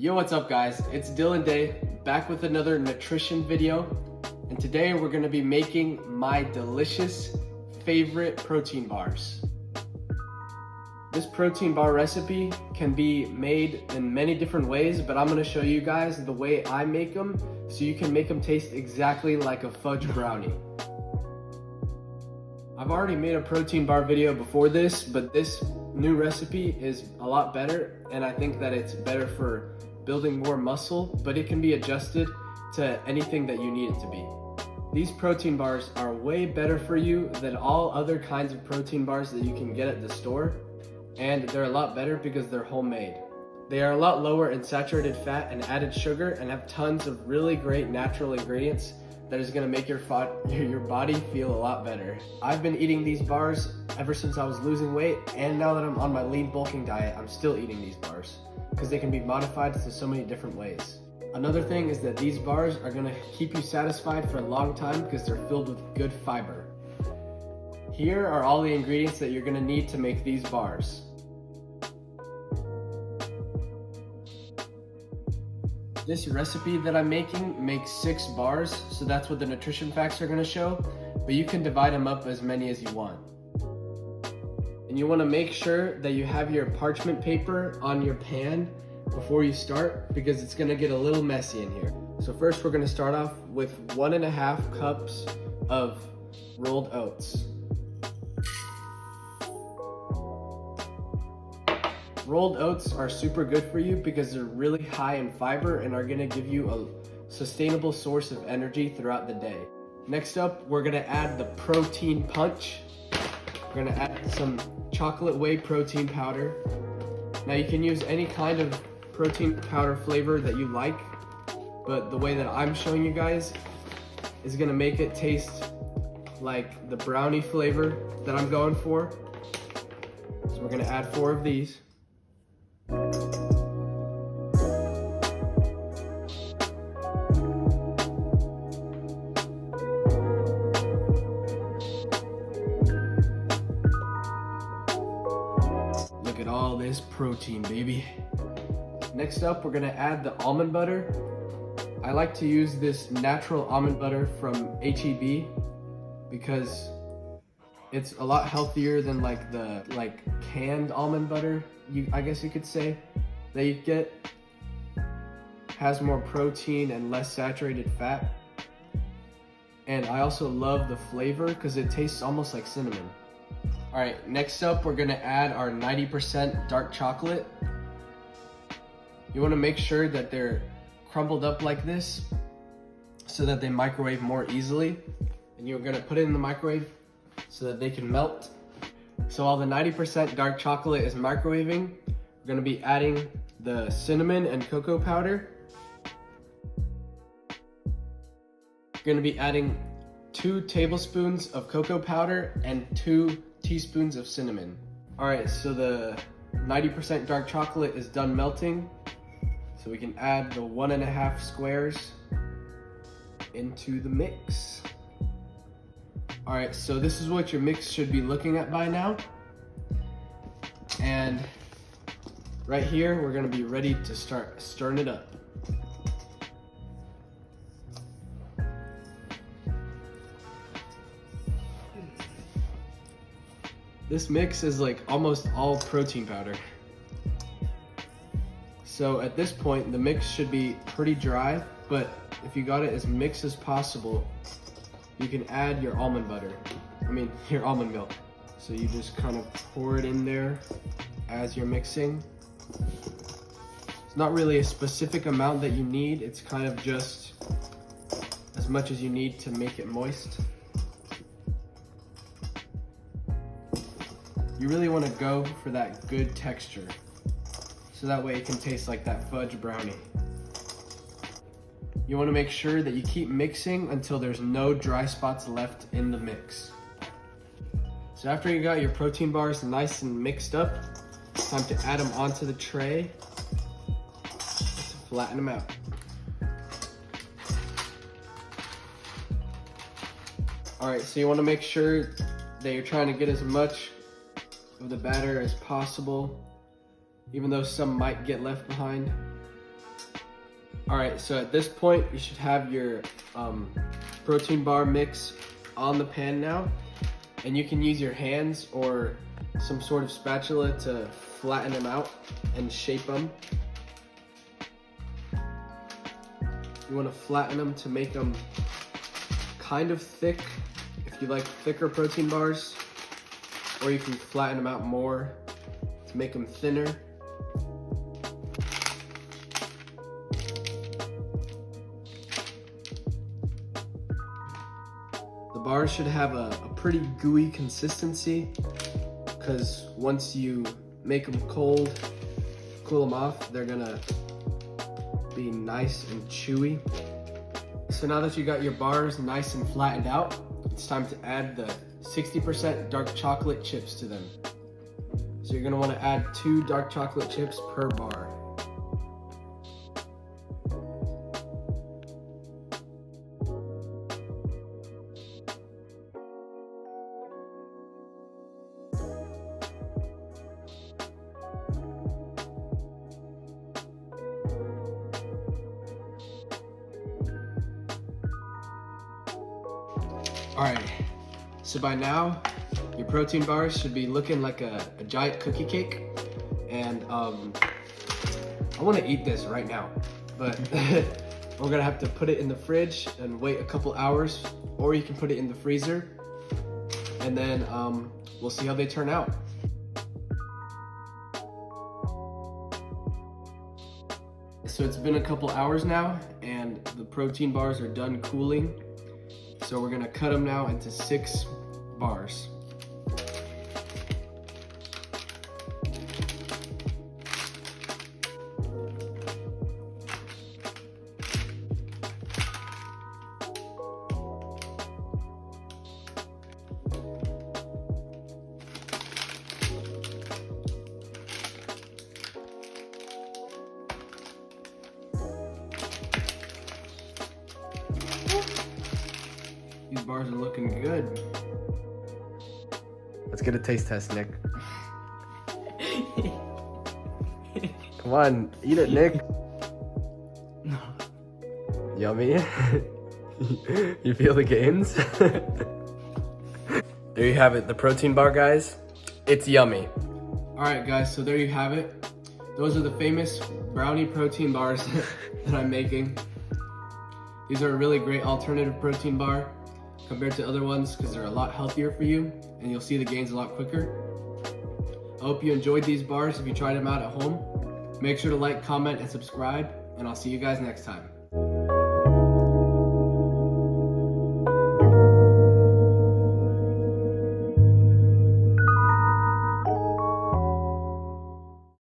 Yo, what's up guys? It's Dylan Day, back with another nutrition video. And today we're gonna be making my delicious favorite protein bars. This protein bar recipe can be made in many different ways, but I'm gonna show you guys the way I make them so you can make them taste exactly like a fudge brownie. I've already made a protein bar video before this, but this new recipe is a lot better, and I think that it's better for building more muscle, but it can be adjusted to anything that you need it to be. These protein bars are way better for you than all other kinds of protein bars that you can get at the store, and they're a lot better because they're homemade. They are a lot lower in saturated fat and added sugar and have tons of really great natural ingredients that is going to make your body feel a lot better. I've been eating these bars ever since I was losing weight, and now that I'm on my lean bulking diet, I'm still eating these bars because they can be modified to so many different ways. Another thing is that these bars are going to keep you satisfied for a long time because they're filled with good fiber. Here are all the ingredients that you're going to need to make these bars. This recipe that I'm making makes 6 bars, so that's what the nutrition facts are going to show, but you can divide them up as many as you want. And you want to make sure that you have your parchment paper on your pan before you start, because it's going to get a little messy in here. So first we're going to start off with 1.5 cups of rolled oats. Rolled oats are super good for you because they're really high in fiber and are going to give you a sustainable source of energy throughout the day. Next up, we're going to add the protein punch. We're going to add some chocolate whey protein powder. Now you can use any kind of protein powder flavor that you like, but the way that I'm showing you guys is going to make it taste like the brownie flavor that I'm going for. So we're going to add 4 of these. Look at all this protein, baby. Next up, we're gonna add the almond butter. I like to use this natural almond butter from HEB because it's a lot healthier than the canned almond butter, I guess you could say, that you get. Has more protein and less saturated fat. And I also love the flavor because it tastes almost like cinnamon. All right, next up we're gonna add our 90% dark chocolate. You wanna make sure that they're crumbled up like this so that they microwave more easily. And you're gonna put it in the microwave so that they can melt. So while the 90% dark chocolate is microwaving, we're gonna be adding the cinnamon and cocoa powder. We're gonna be adding 2 tablespoons of cocoa powder and 2 teaspoons of cinnamon. All right, so the 90% dark chocolate is done melting. So we can add the 1.5 squares into the mix. All right, so this is what your mix should be looking at by now. And right here, we're gonna be ready to start stirring it up. This mix is like almost all protein powder. So at this point, the mix should be pretty dry, but if you got it as mixed as possible, you can add your almond your almond milk. So you just kind of pour it in there as you're mixing. It's not really a specific amount that you need, it's kind of just as much as you need to make it moist. You really want to go for that good texture, so that way it can taste like that fudge brownie. You want to make sure that you keep mixing until there's no dry spots left in the mix. So after you got your protein bars nice and mixed up, it's time to add them onto the tray to flatten them out. All right, so you want to make sure that you're trying to get as much of the batter as possible, even though some might get left behind. All right, so at this point, you should have your protein bar mix on the pan now, and you can use your hands or some sort of spatula to flatten them out and shape them. You want to flatten them to make them kind of thick if you like thicker protein bars, or you can flatten them out more to make them thinner. The bars should have a pretty gooey consistency, because once you make them cool them off, they're gonna be nice and chewy. So now that you got your bars nice and flattened out, it's time to add the 60% dark chocolate chips to them. So you're gonna wanna add 2 dark chocolate chips per bar. All right, so by now, your protein bars should be looking like a giant cookie cake. And I wanna eat this right now, but we're gonna have to put it in the fridge and wait a couple hours, or you can put it in the freezer, and then we'll see how they turn out. So it's been a couple hours now, and the protein bars are done cooling. So we're gonna cut them now into 6 bars. These bars are looking good. Let's get a taste test, Nick. Come on, eat it, Nick. No. Yummy. You feel the gains? There you have it, the protein bar, guys. It's yummy. All right, guys, so there you have it. Those are the famous brownie protein bars that I'm making. These are a really great alternative protein bar compared to other ones because they're a lot healthier for you and you'll see the gains a lot quicker. I hope you enjoyed these bars if you tried them out at home. Make sure to like, comment, and subscribe, and I'll see you guys next time.